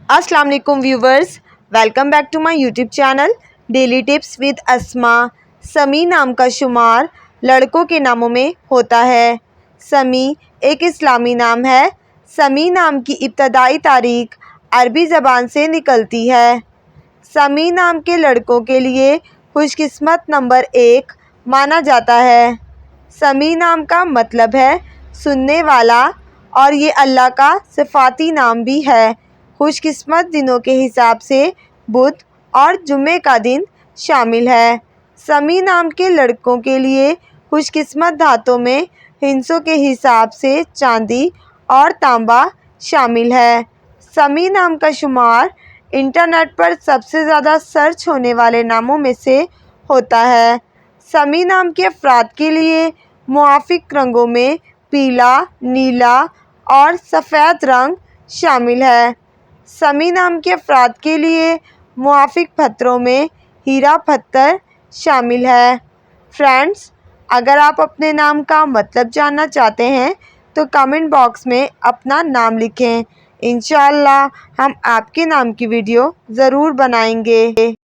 अस्सलाम वालेकुम viewers, welcome back to my YouTube channel daily tips with Asma. Sami नाम का शुमार लड़कों के नामों में होता है। समी एक इस्लामी नाम है। समी नाम की इब्तदाई तारीख अरबी ज़बान से निकलती है। समी नाम के लड़कों के लिए खुशकिस्मत नंबर 1 माना जाता है। समी नाम का मतलब है सुनने वाला और ये अल्लाह का सिफाती नाम भी है। खुशकिस्मत दिनों के हिसाब से बुध और जुम्मे का दिन शामिल है। समी नाम के लड़कों के लिए खुशकिस्मत धातों में हिंसों के हिसाब से चांदी और तांबा शामिल है। समी नाम का शुमार इंटरनेट पर सबसे ज़्यादा सर्च होने वाले नामों में से होता है। समी नाम के अफराद के लिए मुआफिक रंगों में पीला, नीला और सफ़ेद रंग शामिल है। समी नाम के अफराद के लिए मुआफिक पत्थरों में हीरा पत्थर शामिल है। फ्रेंड्स, अगर आप अपने नाम का मतलब जानना चाहते हैं तो कमेंट बॉक्स में अपना नाम लिखें। इंशाअल्लाह हम आपके नाम की वीडियो ज़रूर बनाएंगे।